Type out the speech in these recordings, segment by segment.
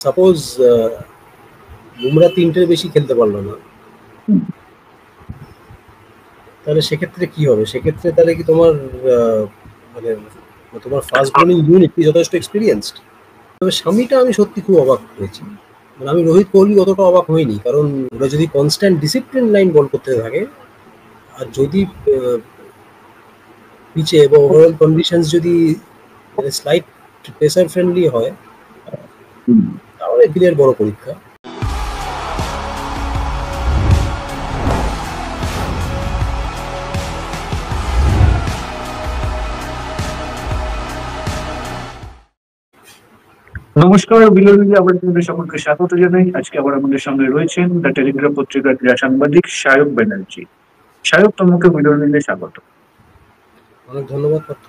Suppose Bumrah 3টের বেশি খেলতে পারলো না, তাহলে সেক্ষেত্রে কি হবে? সেক্ষেত্রে তাহলে কি তোমার মানে তোমার ফাস্ট বোলিং ইউনিট কি যথেষ্ট এক্সপিরিয়েন্সড? তবে স্বামীটা আমি সত্যি খুব অবাক হয়েছি। মানে আমি রোহিত কোহলি অতটা অবাক হইনি, কারণ ওরা যদি কনস্ট্যান্ট ডিসিপ্লিন লাইন বল করতে থাকে আর যদি পিচে এবং ওভারঅল কন্ডিশনস যদি স্লাইট প্রেসার ফ্রেন্ডলি হয়, তাহলে গিলের বড় পরীক্ষা। নমস্কার, বিনোদিনী আবার আপনাদের সকলকে স্বাগত জানাই। আজকে আবার আমাদের সঙ্গে রয়েছেন দ্য টেলিগ্রাফ পত্রিকার ক্রীড়া সাংবাদিক সায়ক ব্যানার্জি। সায়ক, তোমাকে বিনোদিনীতে স্বাগত। অনেক ধন্যবাদ পার্থ।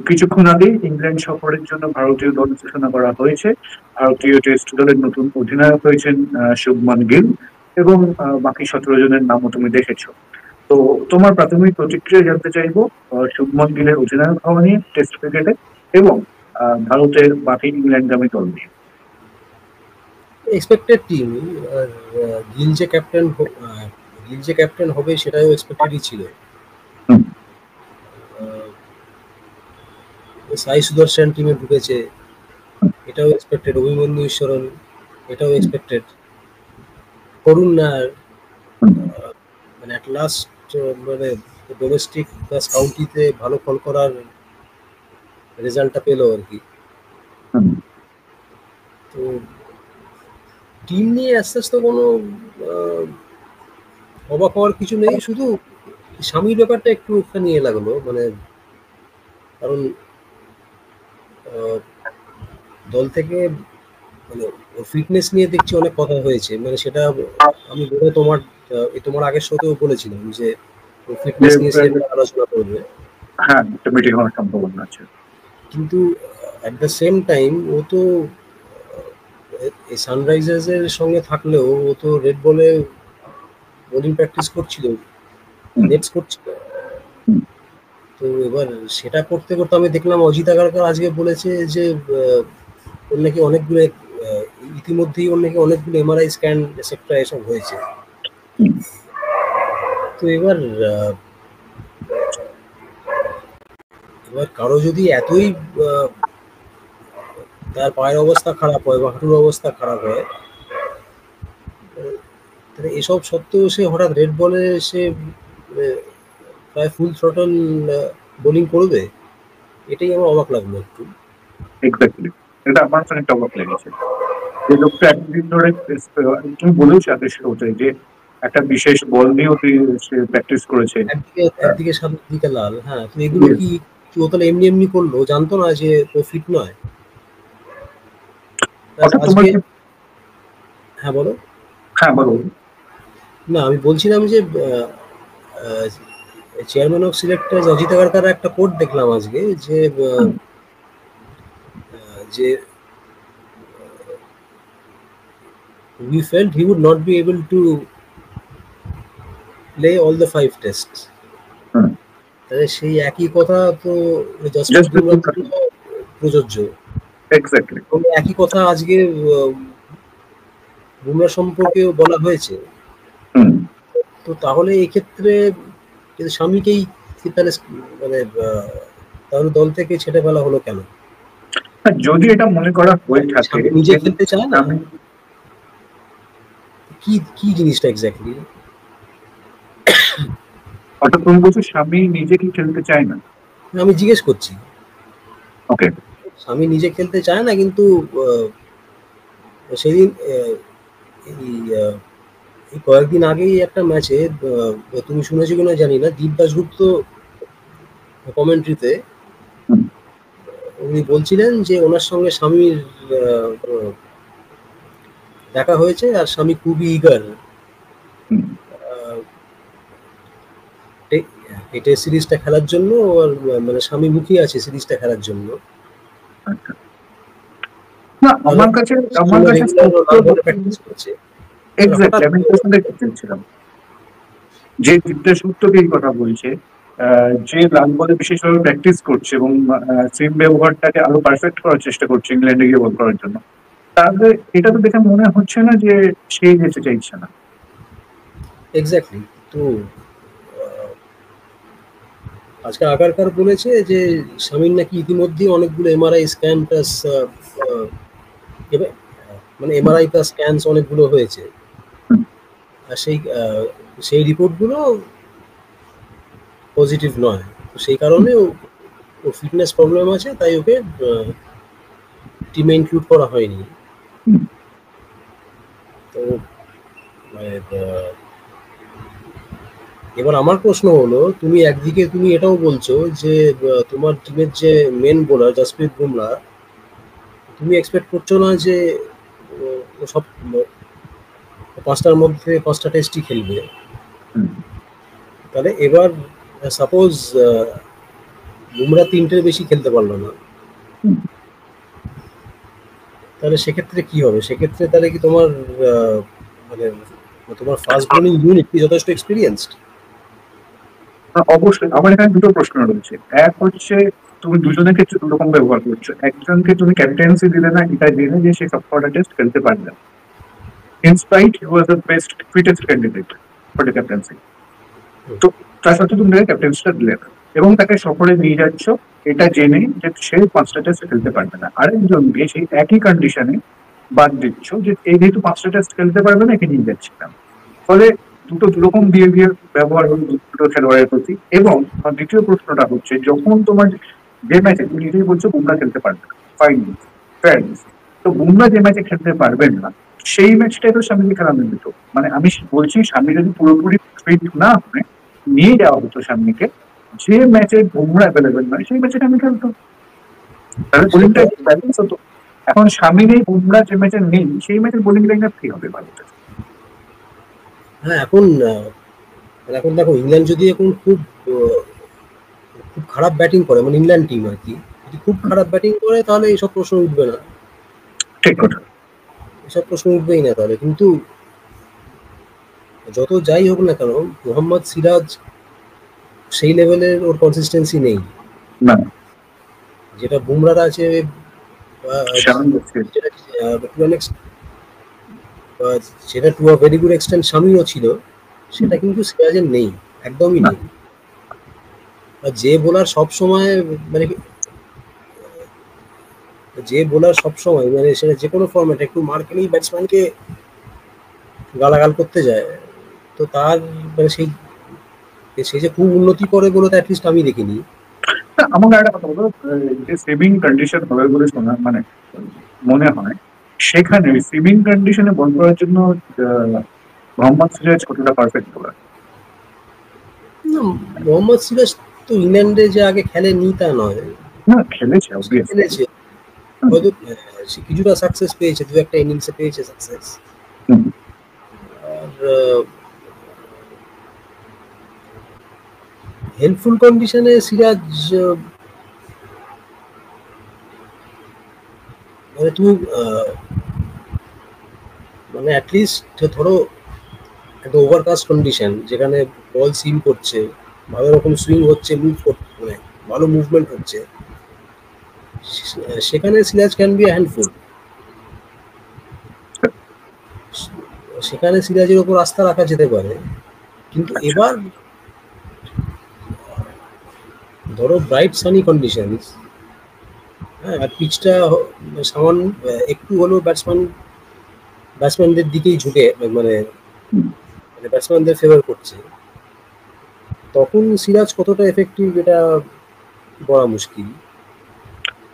কিছুক্ষণ আগে ইংল্যান্ড সফরের জন্য ভারতীয় দল ঘোষণা করা হয়েছে। ভারতীয় টেস্ট দলের নতুন অধিনায়ক হয়েছেন শুভমান গিল, এবং বাকি 17 জনের নামও তুমি দেখেছো। তো তোমার প্রাথমিক প্রতিক্রিয়া জানতে চাইবো শুভমান গিলের অধিনায়ক হওয়া নিয়ে টেস্ট ক্রিকেটে, এবং ভারতের বাকি ইংল্যান্ডগামী দল নিয়ে। এক্সপেক্টেড টিম, আর গিল যে ক্যাপ্টেন হবে সেটাও এক্সপেক্টেডই ছিল। সাই সুদর্শন টিমে ঢুকেছে, এটাও এক্সপেক্টেড। অভিমন্যু ঈশ্বরন, এটাও এক্সপেক্টেড। করুণ নায়ার মানে অ্যাট লাস্ট মানে ডোমেস্টিক প্লাস কাউন্টিতে ভালো ফল করার রেজাল্টটা পেলো আর কি। তো টিম নিয়ে আস্তে আস্তে কোনো অবাক হওয়ার কিছু নেই, শুধু স্বামীর ব্যাপারটা একটু নিয়ে লাগলো। মানে কারণ দল থেকে মানে ফিটনেস নিয়ে দেখছি অনেক কথা হয়েছে, মানে সেটা আমি বোধহয় তোমার আগের শোতেও বলেছিলাম যে ফিটনেস নিয়ে সে আলোচনা করবে। হ্যাঁ, একটা মিটিং হওয়ার সম্ভাবনা আছে। কিন্তু অ্যাট দ্য সেম টাইম ও তো সানরাইজার্সের সঙ্গে থাকলেও ও তো রেড বলে বোলিং প্র্যাকটিস করছিল, নেটস করছিল। তো এবার সেটা করতে করতে আমি দেখলাম অজিত আগারকার আজকে বলেছে যে ওর নাকি অনেকগুলো ইতিমধ্যেই ওর নাকি অনেকগুলো এমআরআই স্ক্যান এসেপ্টা এসব হয়েছে। তো এবার কারো যদি এতই তার পায়ের অবস্থা খারাপ হয় বা হাঁটুর অবস্থা খারাপ হয়, তাহলে এসব সত্ত্বেও সে হঠাৎ রেড বলে সে প্রায় ফুল থ্রটল বোলিং করবে, এটাই আমার অবাক লাগলো একটু। এক্স্যাক্টলি, এটা আমার অনেকটা অবাক লেগেছে যে লোকটা এতদিন ধরে, তুমি বলেছো আদেশ হতে যে একটা বিশেষ বল নিয়েও সে প্র্যাকটিস করেছে, একদিকে সাদা দিকে লাল। হ্যাঁ, তো এগুলো কি ও তাহলে এমনি এমনি করলো? জানতো না যে ও ফিট নয়? আজকে হ্যাঁ বলো। হ্যাঁ বলো। না, আমি বলছিলাম যে chairman of selectors Ajit Agarkar একটা কোট দেখলাম আজকে যে যে we felt he would not be able to play all the 5 tests. তাহলে সেই একই কথা তো জাসপ্রীত বুমরাহর জন্য প্রযোজ্য। এক্স্যাক্টলি একই কথা আজকে বুমরাহ সম্পর্কেও বলা হয়েছে। তো তাহলে এক্ষেত্রে স্বামীকেই তাহলে মানে তাহলে দল থেকে ছেটে ফেলা হলো কেন? যদি এটা মনে করা হয়ে থাকে নিজে খেলতে চায় না, কি জিনিসটা এক্স্যাক্টলি? অর্থাৎ তুমি বলছো স্বামী নিজে কি খেলতে চায় না? আমি জিজ্ঞেস করছি। ওকে, স্বামী নিজে খেলতে চায় না, কিন্তু সেদিন এই কয়েকদিন আগেই একটা ম্যাচে তুমি শুনেছো কিনা জানি না, দীপ দাশগুপ্ত কমেন্ট্রিতে উনি বলছিলেন যে ওনার সঙ্গে স্বামীর দেখা হয়েছে আর স্বামী খুবই ইগার এই টেস্ট সিরিজটা খেলার জন্য, আর মানে স্বামী মুখিয়ে আছে সিরিজটা খেলার জন্য। না, আমার কাছে প্র্যাকটিস করছে। এক্স্যাক্টলি, আমি বলছিলাম যে দীপ দাশগুপ্তকে এই কথা বলছে, যে লাল বলে বিশেষভাবে প্র্যাকটিস করছে এবং সিম ব্যবহারটাকে আরো পারফেক্ট করার চেষ্টা করছে ইংল্যান্ডে গিয়ে বল করার জন্য। তাহলে এটা তো দেখে মনে হচ্ছে না যে সে যেতে চাইছে না। এক্স্যাক্টলি। তো আহ, আজকে আগারকার বলেছে যে স্বামীর নাকি ইতিমধ্যেই অনেকগুলো এমআরআই স্ক্যান প্লাস মানে এমআরআই প্লাস স্ক্যানস অনেকগুলো হয়েছে। হুম, আর সেই রিপোর্টগুলো পজিটিভ নয়। তো সেই হুম, কারণে ওর ফিটনেস প্রবলেম আছে, তাই ওকে টিমে ইনক্লুড করা হয়নি। হুম। তো মানে এবার আমার প্রশ্ন হলো, তুমি একদিকে তুমি এটাও বলছো যে তোমার টিমের যে মেন বোলার জসপ্রীত বুমরা, তুমি এক্সপেক্ট করছো না যে ও সব পাঁচটার মধ্যে পাঁচটা টেস্টই খেলবে। হুম। তাহলে এবার সাপোজ বুমরা তিনটের বেশি খেলতে পারলো না, হুম। তাহলে সেক্ষেত্রে কি হবে? সেক্ষেত্রে তাহলে কি তোমার আহ, মানে তোমার ফাস্ট বোলিং ইউনিট কি যথেষ্ট এক্সপিরিয়েন্সড? অবশ্যই আমার এখানে দুটো প্রশ্ন রয়েছে। এক হচ্ছে তুমি দুজনের ক্ষেত্রে দু রকম ব্যবহার করছো। একজনকে তুমি ক্যাপ্টেন্সি দিলে না এটা জেনে যে সে সবকটা টেস্ট খেলতে পারবে না, in spite he was the best fittest candidate for the captaincy. তো তার সাথে তুমি তাকে ক্যাপ্টেন্সিটা দিলে না এবং তাকে সফরে নিয়ে যাচ্ছ এটা জেনে যে সে পাঁচটা টেস্ট খেলতে পারবে না। আরেকজনকে সেই একই কন্ডিশনে বাদ দিচ্ছ যে এই যেহেতু পাঁচটা টেস্ট খেলতে পারবে না একে নিয়ে যাচ্ছিলাম। ফলে দুটো দুরকম বিহেভিয়ার ব্যবহার হলো দুটো খেলোয়াড়ের প্রতি। এবং দ্বিতীয় প্রশ্নটা হচ্ছে যখন তোমার যে ম্যাচে তুমি নিজেই বলছো বুমরা খেলতে পারবে না, ফাইন, ফেয়ারনেস, তো বুমরা যে ম্যাচে খেলতে পারবেন না সেই ম্যাচটাই তো স্বামীকে খেলানো যেত। মানে আমি বলছি স্বামী যদি পুরোপুরি ফিট না হয় নিয়ে যাওয়া হতো সামনেকে, যে ম্যাচে বুমরা অ্যাভেলেবেল নয় সেই ম্যাচে আমি খেলতো, তাহলে বোলিংটা সেটা একটু ব্যালেন্স হতো। এখন স্বামী নেই, বুমরা যে ম্যাচে নেই সেই ম্যাচের বোলিং লাইন আপ কি হবে ভারতের? হ্যাঁ, এখন এখন দেখো, ইংল্যান্ড যদি এখন খুব খারাপ ব্যাটিং করে, মানে ইংল্যান্ড টিম আর কি, যদি খুব খারাপ ব্যাটিং করে তাহলে এইসব প্রশ্ন উঠবে না। ঠিক কথা। এসব প্রশ্ন উঠবেই না তাহলে। কিন্তু যত যাই হোক না কেন, মোহাম্মদ সিরাজ সেই লেভেলের ওর কনসিস্টেন্সি নেই না, যেটা বুমরার আছে, বা স্বামী হচ্ছে। যেটা টু অ্যান যেটা to a very good extent স্বামীও ছিল, সেটা কিন্তু সিরাজের নেই, একদমই না, নেই। আর মানে যে বোলার সব সময় মানে সেটা যে কোনো ফর্ম্যাটে একটু মার খেলেই ব্যাটসম্যানকে গালাগাল করতে যায়, তো তার মানে সে যে খুব উন্নতি করে বলে তো অ্যাটলিস্ট আমি দেখিনি। না, আমাকে একটা কথা বলো, যে সেভিং কন্ডিশন হবে বলে শোনা মানে মনে হয়, সেখানে সেভিং কন্ডিশনে বল করার জন্য আহ, মোহাম্মদ সিরাজ কতটা পারফেক্ট বোলার? না, মোহাম্মদ সিরাজ তো ইংল্যান্ডে যে আগে খেলেনি তা নয়, না, খেলেছে সে অবভিয়াসলি। খেলেছে। হয়তো সে কিছুটা সাকসেস পেয়েছে, দু একটা ইনিংসে পেয়েছে সাকসেস। আর হেল্পফুল কন্ডিশনে সিরাজ আহ, মানে তুমি মানে অ্যাটলিস্ট ধরো একটা ওভারকাস্ট কন্ডিশন যেখানে বল সিম করছে, ভালো রকম সুইং হচ্ছে, মানে ভালো মুভমেন্ট হচ্ছে, সেখানে সিরাজ ক্যান বি হ্যান্ডফুল। সেখানে সিরাজের ওপর আস্থা রাখা যেতে পারে। কিন্তু আচ্ছা। এবার ধরো ব্রাইট সানি কন্ডিশনস, হ্যাঁ, আর পিচটা সামান্য একটু হলেও ব্যাটসম্যানদের দিকেই ঝুঁকে, মানে হুম। মানে ব্যাটসম্যানদের ফেভার করছে, তখন সিরাজ কতটা এফেক্টিভ এটা বলা মুশকিল।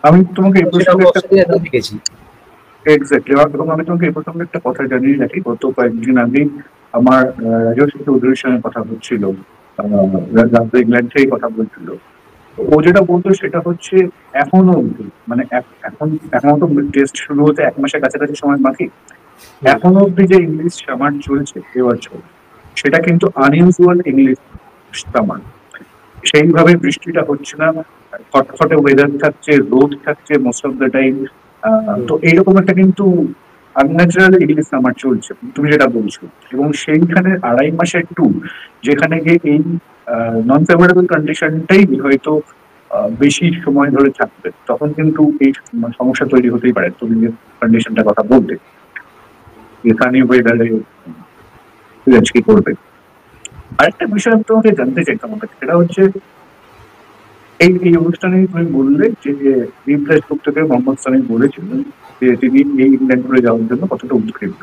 আমি তোমাকে এই সেটা প্রসঙ্গে আমরা একটা অস্ট্রেলিয়াতে দেখেছি। এক্স্যাক্টলি, এবং আমি তোমাকে এই প্রসঙ্গে একটা কথা জানিয়ে রাখি। গত কয়েকদিন আগেই আমার রাজস্বী চৌধুরীর সঙ্গে কথা হচ্ছিল, ইংল্যান্ড থেকে কথা বলছিল। ও যেটা বলতো সেটা হচ্ছে এখনো অব্দি মানে এখন এখনো তো টেস্ট শুরু হতে 1 মাসের কাছাকাছি সময় বাকি। হুম। এখনো অব্দি যে ইংলিশ সামার চলছে এবছর সেটা কিন্তু আনইউজুয়াল ইংলিশ সামার। সেইভাবে বৃষ্টিটা হচ্ছে না, খটখটে ওয়েদার থাকছে, রোদ থাকছে মোস্ট অফ দ্য টাইম। হুম। তো এইরকম একটা কিন্তু আনন্যাচারাল ইংলিশ সামার চলছে তুমি যেটা বলছো। এবং সেইখানে 2.5 মাসের ট্যুর যেখানে গিয়ে এই নন ফেভারেবল কন্ডিশনটাই হয়তো বেশি সময় ধরে থাকবে, তখন কিন্তু এই সমস্যা তৈরি হতেই পারে। তুমি যে কন্ডিশনটার কথা বলতে, সানি ওয়েদারে কি করবে। আরেকটা বিষয় আমি তোমাকে জানতে চাই তোমার কাছে, সেটা হচ্ছে এই এই অনুষ্ঠানে তুমি বললে যে রিপ্লেস করতে গিয়ে মোহাম্মদ সামি বলেছিলেন যে তিনি এই ইংল্যান্ড করে যাওয়ার জন্য কতটা উদ্গ্রীব।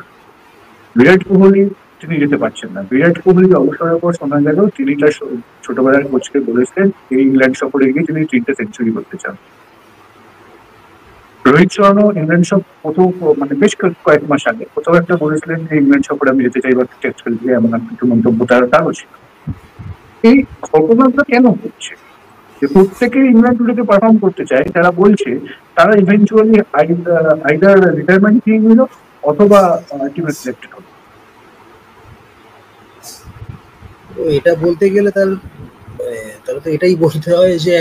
বিরাট কোহলি তিনি যেতে পারছেন না। বিরাট কোহলি অবসরের পর শোনা গেল তিনি তার ছোটবেলার কোচকে বলেছিলেন এই ইংল্যান্ড সফরে গিয়ে তিনি 3টে সেঞ্চুরি করতে চান। রোহিত শর্মা ইংল্যান্ড মানে বেশ কয়েক মাস আগে কোথাও একটা বলেছিলেন যে ইংল্যান্ড সফরে আমি যেতে চাই বা টেস্ট খেলতে, এমন কিছু মন্তব্য তারও ছিল। এই ঘটনাটা কেন হচ্ছে যে প্রত্যেকে ইংল্যান্ড টুরেতে পারফর্ম করতে চায়, তারা বলছে তারা ইভেন্চুয়ালি আইদার রিটায়ারমেন্ট নিয়ে নিল অথবা টিমে সিলেক্টেড হলো। এটা বলতে গেলে তাহলে তো এটাই বলতে হয় যে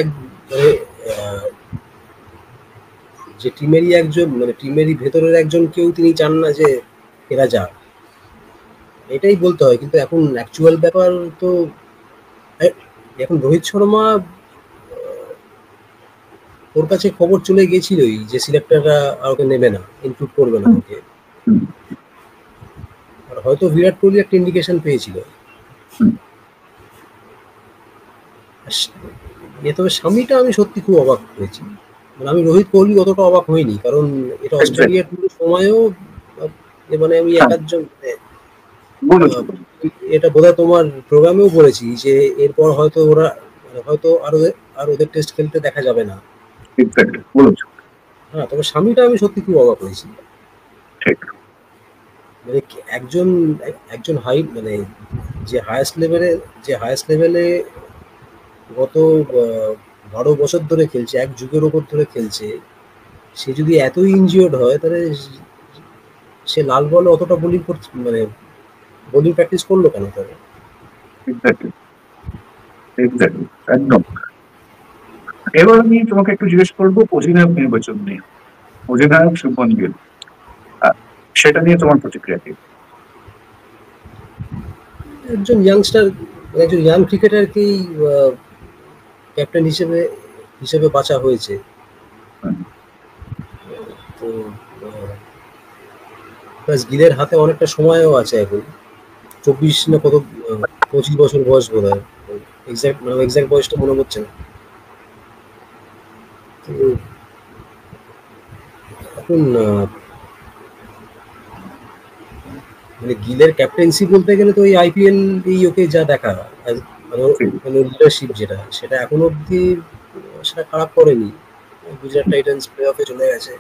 যে টিমেরই একজন, মানে টিমেরই ভেতরের একজন কেউ তিনি চান না যে এরা যাক, এটাই বলতে হয়। কিন্তু এখন অ্যাকচুয়াল ব্যাপার তো এখন রোহিত শর্মা ওর কাছে খবর চলে গেছিলই যে সিলেক্টররা আর ওকে নেবে না, ইনক্লুড করবে না ওকে। আর হয়তো বিরাট কোহলি একটা ইন্ডিকেশন পেয়েছিল। তবে স্বামীটা আমি সত্যি খুব অবাক হয়েছি। মানে আমি রোহিত কোহলি অতটা অবাক হইনি, কারণ এটা অস্ট্রেলিয়ার সময়ও মানে আমি একজন এটা বোধহয় তোমার প্রোগ্রামেও বলেছি যে এরপর হয়তো ওরা হয়তো আর ওদের টেস্ট খেলতে দেখা যাবে না। হ্যাঁ, তবে স্বামীটা আমি সত্যি খুব অবাক হয়েছি। মানে একজন হাই, মানে যে হায়েস্ট লেভেলে গত 12 বছর ধরে খেলছে, এক যুগের ওপর ধরে খেলছে, সে যদি এতই ইনজিওর্ড হয় তাহলে সে লাল বলে অতটা বোলিং করছে, মানে বোলিং প্র্যাকটিস করলো কেন তাহলে? একদম। এবার আমি তোমাকে একটু জিজ্ঞেস করবো অধিনায়ক নির্বাচন নিয়ে। অধিনায়ক শুভমান গিল, সেটা নিয়ে তোমার প্রতিক্রিয়া কি? একজন ইয়াংস্টার, একজন ইয়াং ক্রিকেটারকেই ক্যাপ্টেন হিসেবে বাছা হয়েছে। তো গিলের হাতে অনেকটা সময়ও আছে এখন, 24 না কত 25 বছর বয়স বোধ হয়, এক্সাক্ট বয়সটা মনে হচ্ছে না। এখন মানে গিলের ক্যাপ্টেন্সি বলতে গেলে তো ওই আইপিএল এই ওকে যা দেখা, মানে লিডারশিপ যেটা, সেটা এখন অব্দি সেটা খারাপ করেনি। গুজরাট টাইটান্স প্লে অফে চলে গেছে।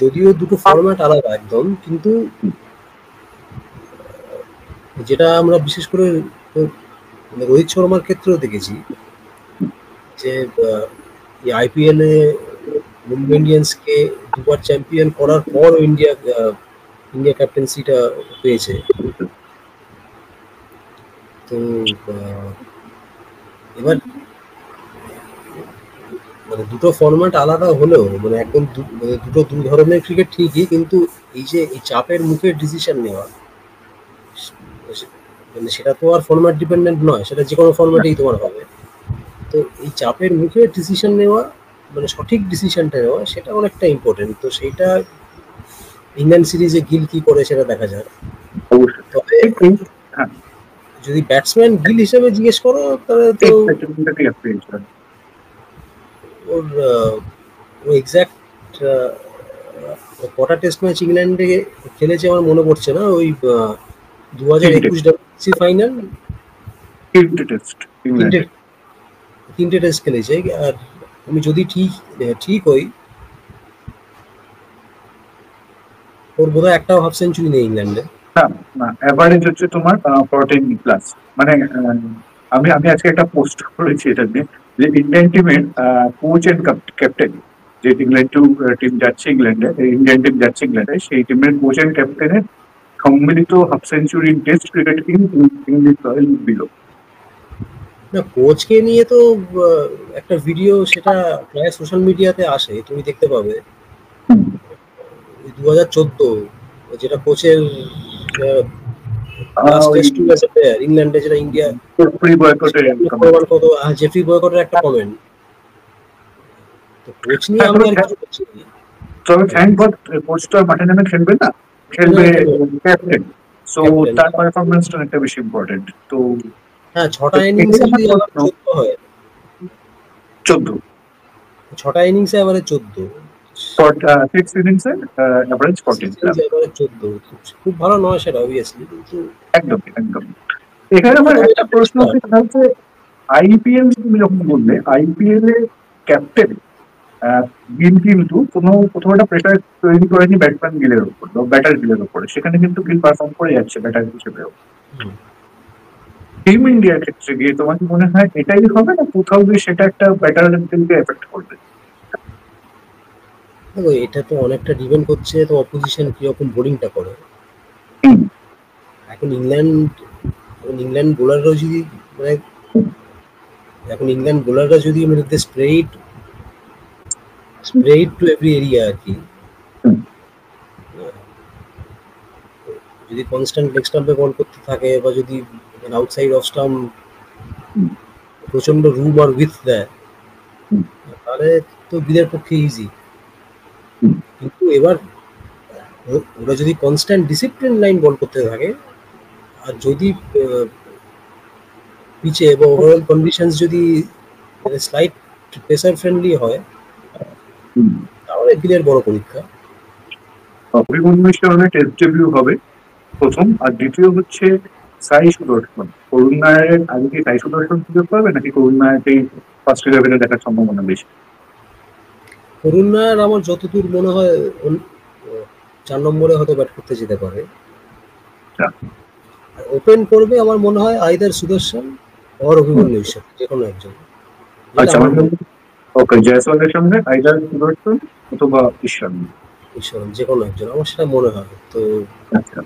যদিও দুটো ফরম্যাট আলাদা একদম, কিন্তু যেটা আমরা বিশেষ করে রোহিত শর্মার ক্ষেত্রেও দেখেছি যে আইপিএল এ মুম্বাই ইন্ডিয়ান্সকে দুবার চ্যাম্পিয়ন করার পর ইন্ডিয়া ক্যাপ্টেন্সিটা পেয়েছে। তো এবার মানে দুটো ফরম্যাট আলাদা হলেও মানে একদম দুটো দু ধরনের ক্রিকেট ঠিকই, কিন্তু এই যে এই চাপের মুখে ডিসিশন নেওয়া, মানে সেটা তো আর ফরম্যাট ডিপেন্ডেন্ট নয়, সেটা যে কোনো ফরম্যাটেই তোমার হবে। তো এই চাপের মুখে ডিসিশন নেওয়া, মানে সঠিক ডিসিশনটা নেওয়া, সেটা অনেকটা ইম্পর্টেন্ট। তো সেইটা ইংল্যান্ড সিরিজে গিল কি করে সেটা দেখা যায়। তবে যদি ব্যাটসম্যান গিল হিসেবে জিজ্ঞেস করো তাহলে তো ওর এক্সাক্ট কটা টেস্ট ম্যাচ ইংল্যান্ডে খেলেছে আমার মনে পড়ছে না, ওই 2021 WC ফাইনাল 3টে টেস্ট খেলেছে। আর আমি যদি ঠিক হই, ওর বোধহয় একটাও হাফ সেঞ্চুরি নেই ইংল্যান্ডে। না, এভারেজ হচ্ছে তোমার 14+। মানে আমি আজকে একটা পোস্ট করেছি এটা নিয়ে যে ইন্ডিয়ান টিমের কোচ এন্ড ক্যাপ্টেন, যে ইংল্যান্ড টিম যাচ্ছে ইংল্যান্ডে, ইন্ডিয়ান টিম যাচ্ছে ইংল্যান্ডে, সেই টিমের কোচ এন্ড ক্যাপ্টেনের সম্মিলিত half century test cricket below. না, কোচকে নিয়ে তো একটা ভিডিও, সেটা প্রায় সোশ্যাল মিডিয়াতে আসে, তুমি দেখতে পাবে। 2014 যেটা কোচের লাস্ট ওই টেস্ট টু ম্যাচে প্লেয়ার ইংল্যান্ডে, যেটা ইন্ডিয়া প্রি বয়কটের কমেন্ট। কত জেফরি বয়কটের একটা কমেন্ট। তো কোচ নিয়ে হ্যাঁ, আমি আর কিছু বলছি না। তবে থ্যাংক গড কোচটা মাঠে নেমে খেলবে না, খেলবে ক্যাপ্টেন। So captain. তার পারফরমেন্সটা অনেকটা বেশি ইম্পর্টেন্ট। তো হ্যাঁ, ছটা এটাই ইনিংসে আমার যদি আবার প্রশ্ন। 14 হয়, 14 ছটা ইনিংসে এবারে 14, 6 ইনিংসে অ্যাভারেজ 14 রান। এবারে 14, খুব ভালো নয় সেটা অবভিয়াসলি, কিন্তু একদম একদম। এখানে আমার তবে একটা এটা প্রশ্ন পরিষ্কার। হচ্ছে, সেটা হচ্ছে আইপিএল তুমি যখন বললে, আইপিএল এ ক্যাপ্টেন গিল কিন্তু কোথাও একটা প্রেশার তৈরি করেনি ব্যাটসম্যান গিলের উপর বা ব্যাটার গিলের উপরে, সেখানে কিন্তু গিল পারফর্ম করে যাচ্ছে ব্যাটার হিসেবেও। টিম ইন্ডিয়ার ক্ষেত্রে গিয়ে তোমার কি মনে হয় এটাই হবে, না কোথাও গিয়ে সেটা একটা ব্যাটার টিমকে এফেক্ট করবে? দেখো, এটা তো অনেকটা ডিপেন্ড করছে তো অপোজিশন কিরকম বোলিংটা করে। এখন ইংল্যান্ড বোলাররাও যদি মানে এখন ইংল্যান্ড বোলাররা যদি মানে স্প্রেড টু এভরি এরিয়া আর কি, যদি কনস্ট্যান্ট লেগ স্টাম্পে বল করতে থাকে বা যদি আউটসাইড অফ স্টাম্প প্রচন্ড রুম আর উইথ দেয়, তাহলে তো গিলের পক্ষে ইজি। কিন্তু এবার ওরা যদি কনস্ট্যান্ট ডিসিপ্লিন লাইন বল করতে থাকে, আর যদি পিচে বা ওভারঅল কন্ডিশনস যদি স্লাইট প্রেসার ফ্রেন্ডলি হয়, তাহলে গিলের বড় পরীক্ষা। অভিমন্যু মিশ্রের টেস্ট ডেবিউ হবে প্রথম, আর দ্বিতীয় হচ্ছে সাই সুদর্শন। করুণ নায়ারের আগে কি সাই সুদর্শন সুযোগ পাবে, নাকি করুণ নায়ারকেই ফার্স্ট ইলেভেনে দেখার সম্ভাবনা বেশি? করুণার আমার যতদূর মনে হয় 4 নম্বরে হয়তো ব্যাট করতে যেতে পারে। ওপেন করবে আমার মনে হয় আইদার সুদর্শন আর অভিমন্যু ঈশ্বর, যে কোনো একজন, যেটা আচ্ছা, আমার মনে ওকে, জয়সওয়ালের সঙ্গে আইদার সুদর্শন অথবা ঈশ্বর। ঈশ্বরন, যে কোনো একজন আমার সেটা মনে হয়। তো আচ্ছা,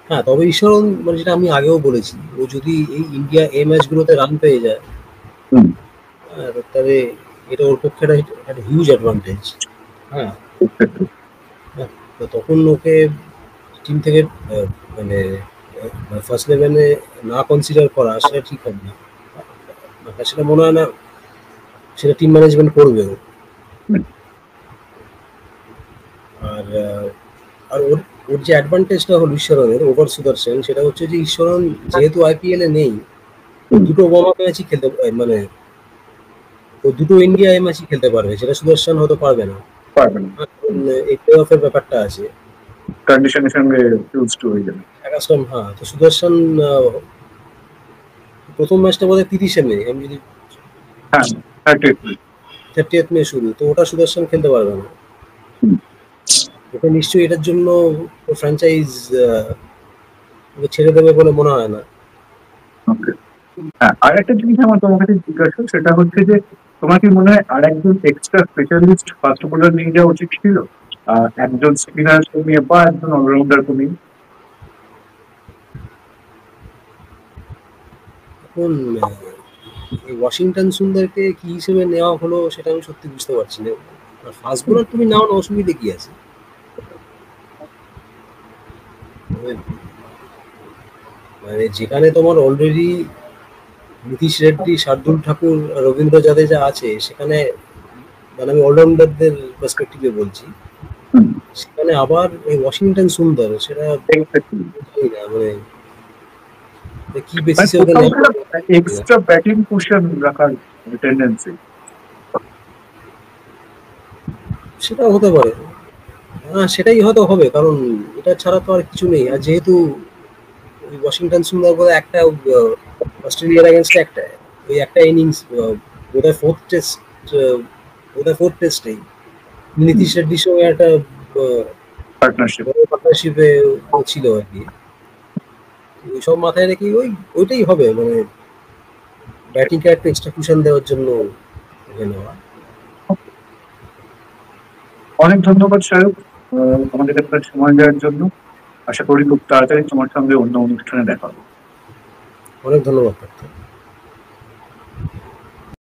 হ্যাঁ, তবে ঈশ্বরন মানে যেটা আমি আগেও বলেছি, ও যদি এই ইন্ডিয়া এ ম্যাচগুলোতে রান পেয়ে যায়, তাহলে এটা ওর পক্ষে একটা হিউজ অ্যাডভান্টেজ। হ্যাঁ, তো তখন ওকে টিম থেকে মানে ফার্স্ট ইলেভেনে না কনসিডার করা সেটা ঠিক হবে না। সেটা মনে হয় না সেটা টিম ম্যানেজমেন্ট করবে। আর আর ওর ওর যে অ্যাডভান্টেজটা হলো ঈশ্বরনের ওভার সুদর্শন, সেটা হচ্ছে যে ঈশ্বরন যেহেতু আইপিএল এ নেই, দুটো ওয়ার্ম আপ ম্যাচই খেলতে মানে ও দুটো ইন্ডিয়া এই ম্যাচই খেলতে পারবে, যেটা সুদর্শন হয়তো পারবে না। পারবে না, এই প্লে অফের ব্যাপারটা আছে, কন্ডিশনের সঙ্গে ফিউজ টু হয়ে যাবে। হ্যাঁ। তো সুদর্শন প্রথম ম্যাচটা বোধ হয় 30শে মে, আমি যদি হ্যাঁ, 30th মে শুরু, তো ওটা সুদর্শন খেলতে পারবে না। ওকে নিশ্চয়ই এটার জন্য ফ্র্যাঞ্চাইজ ছেড়ে দেবে বলে মনে হয় না। ওকে। হ্যাঁ, আর একটা জিনিস আমার তোমার কাছে জিজ্ঞাসা, সেটা হচ্ছে যে তোমার কি মনে হয় আর একজন এক্সট্রা স্পেশালিস্ট ফাস্ট বোলার নিয়ে যাওয়া উচিত ছিল? একজন স্পিনার কমিয়ে বা একজন অলরাউন্ডার কমিয়ে? এখন এই ওয়াশিংটন সুন্দরকে কি হিসেবে নেওয়া হলো সেটা আমি সত্যি বুঝতে পারছি না। আর ফাস্ট বোলার তুমি নাও না, অসুবিধে কি আছে? মানে যেখানে তোমার অলরেডি নীতিশ রেড্ডি, শার্দুল ঠাকুর, রবীন্দ্র জাদেজা আছে, সেখানে মানে আমি অলরাউন্ডারদের পার্সপেক্টিভে বলছি, সেখানে আবার এই ওয়াশিংটন সুন্দর, সেটা জানি না মানে কি বেসিসে ওকে এক্সট্রা ব্যাটিং কুশন রাখার টেন্ডেন্সি। সেটা হতে পারে। হ্যাঁ, সেটাই হয়তো হবে, কারণ এটা ছাড়া তো আর কিছু নেই। আর যেহেতু ওই ওয়াশিংটন সুন্দর বোধহয় একটা অস্ট্রেলিয়ার এগেনস্টে একটা ওই একটা ইনিংস বোধহয় ফোর্থ টেস্টেই নীতিশ রেড্ডির সঙ্গে একটা পার্টনারশিপ। পার্টনারশিপে ছিল আর কি। ওইসব মাথায় রেখে ওইটাই হবে, মানে ব্যাটিংকে একটা এক্সট্রা কুশন দেওয়ার জন্য নেওয়া। অনেক ধন্যবাদ সায়ক, আমাদের একটা সময় দেওয়ার জন্য। আশা করি খুব তাড়াতাড়ি তোমার সঙ্গে অন্য অনুষ্ঠানে দেখা হবে। অনেক ধন্যবাদ।